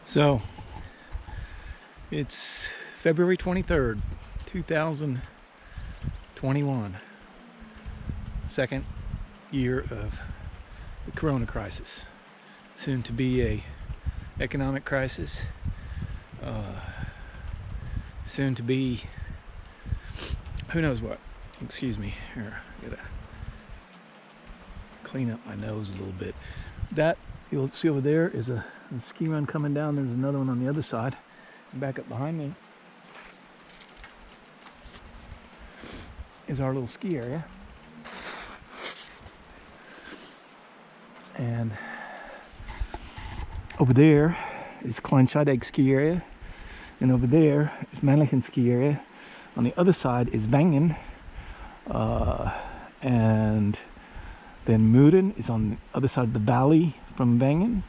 So it's February 23rd, 2021, second year of the Corona crisis, soon to be a economic crisis, soon to be who knows what. Excuse me, here, I gotta clean up my nose a little bit. That you'll see over there is a ski run coming down. There's another one on the other side. Back up behind me is our little ski area. And over there is Kleinscheidegg ski area. And over there is Mannlichen ski area. On the other side is Wengen. And then Muren is on the other side of the valley from Wengen.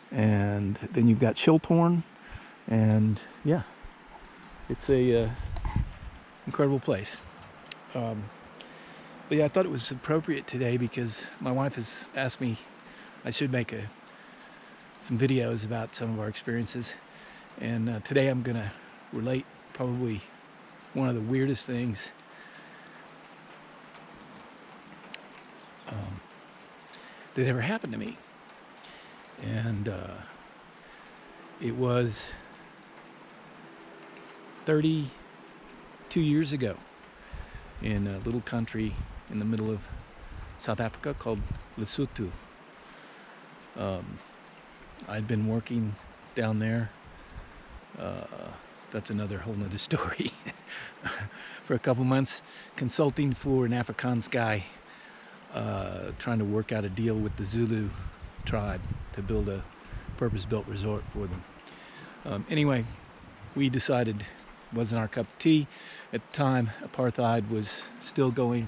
And then you've got Schilthorn. And yeah, it's a incredible place. But yeah, I thought it was appropriate today because my wife has asked me I should make some videos about some of our experiences. And today I'm gonna relate probably one of the weirdest things that ever happened to me. And it was 32 years ago in a little country in the middle of South Africa called Lesotho. I'd been working down there, that's another whole nother story, for a couple months, consulting for an Afrikaans guy, trying to work out a deal with the Zulu tribe to build a purpose-built resort for them. Anyway, we decided it wasn't our cup of tea. At the time, apartheid was still going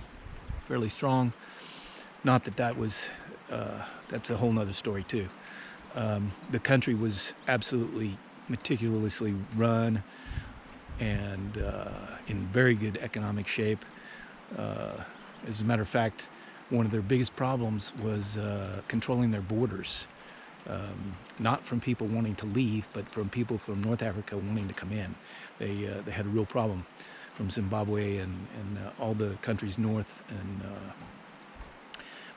fairly strong. Not that that was, that's a whole nother story too. The country was absolutely meticulously run and in very good economic shape. As a matter of fact, one of their biggest problems was controlling their borders. Not from people wanting to leave, but from people from North Africa wanting to come in. They had a real problem from Zimbabwe and all the countries north. And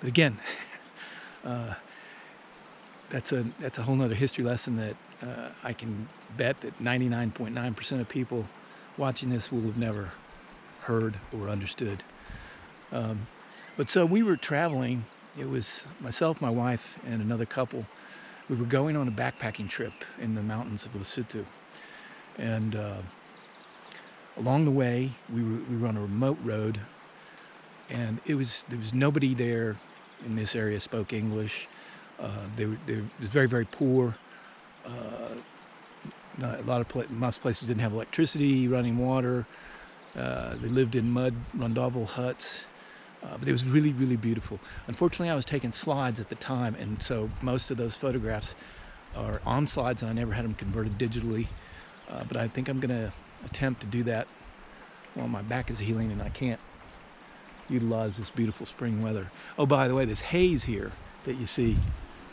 but again, that's a whole nother history lesson that I can bet that 99.9% of people watching this will have never heard or understood. But so we were traveling. It was myself, my wife, and another couple. We were going on a backpacking trip in the mountains of Lesotho. And along the way, we were on a remote road, and there was nobody there in this area spoke English. It was very, very poor. Most places didn't have electricity, running water. They lived in mud rondavel huts. But it was really, really beautiful. Unfortunately, I was taking slides at the time, and so most of those photographs are on slides, and I never had them converted digitally. But I think I'm going to attempt to do that while my back is healing and I can't utilize this beautiful spring weather. Oh, by the way, this haze here that you see,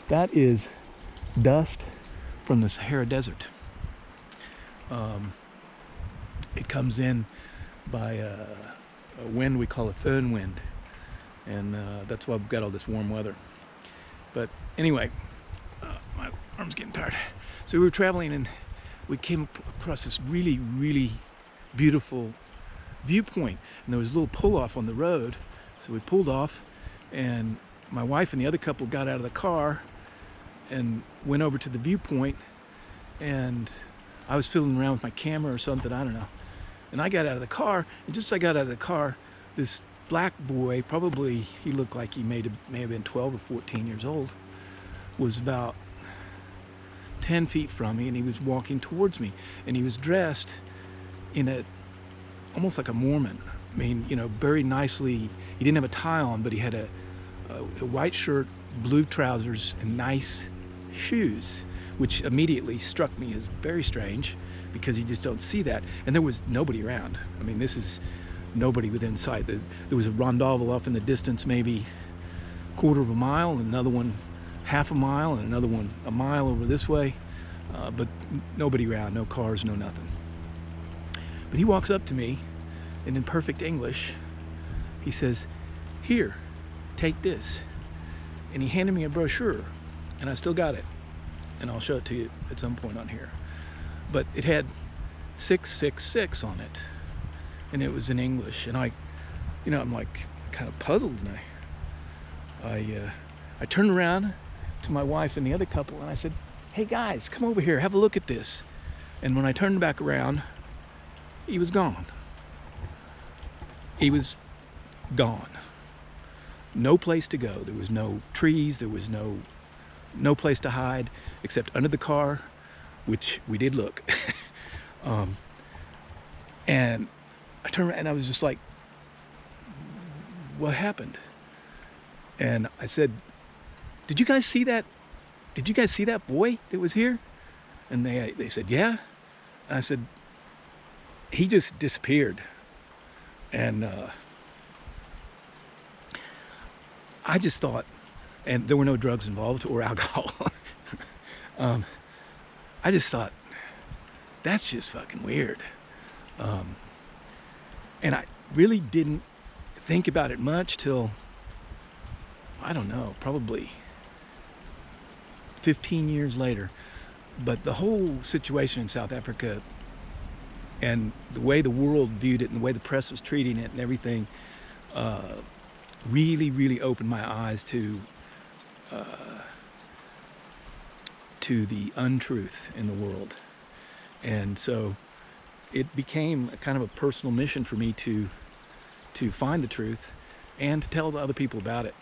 that is dust from the Sahara Desert. It comes in by a wind we call a föhn wind. And that's why we've got all this warm weather. But anyway, my arm's getting tired. So we were traveling and we came across this really, really beautiful viewpoint. And there was a little pull-off on the road. So we pulled off, and my wife and the other couple got out of the car and went over to the viewpoint. And I was fiddling around with my camera or something, I don't know. And I got out of the car, and just as I got out of the car, this black boy, probably he looked like he may have been 12 or 14 years old, was about 10 feet from me, and he was walking towards me, and he was dressed in almost like a Mormon. I mean, you know, very nicely. He didn't have a tie on, but he had a white shirt, blue trousers, and nice shoes, which immediately struck me as very strange because you just don't see that. And there was nobody around. I mean, this is nobody within sight. There was a rondavel off in the distance, maybe a quarter of a mile, and another one half a mile, and another one a mile over this way. but nobody around, no cars, no nothing. But he walks up to me, and in perfect English, he says, "Here, take this." And he handed me a brochure, and I still got it, and I'll show it to you at some point on here. But it had 666 on it, and it was in English. And I'm like kind of puzzled, and I turned around to my wife and the other couple, and I said, "Hey guys, come over here, have a look at this." And when I turned back around, he was gone. He was gone. No place to go. There was no trees. There was no place to hide except under the car, which we did look. And I turned around and I was just like, "What happened?" And I said, "Did you guys see that? Did you guys see that boy that was here?" And they said, "Yeah." And I said, "He just disappeared." And I just thought, and there were no drugs involved or alcohol. I just thought, that's just fucking weird. And I really didn't think about it much till, I don't know, probably 15 years later. But the whole situation in South Africa and the way the world viewed it and the way the press was treating it and everything really, really opened my eyes to the untruth in the world. And so it became a kind of a personal mission for me to find the truth and to tell other people about it.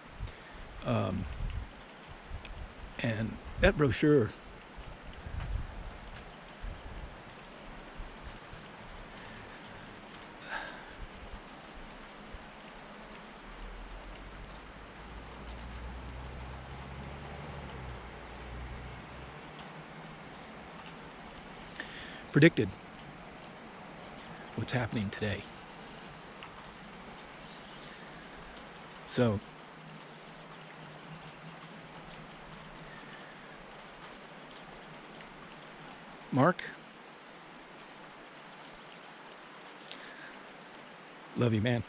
And that brochure, predicted what's happening today. So Mark, love you, man.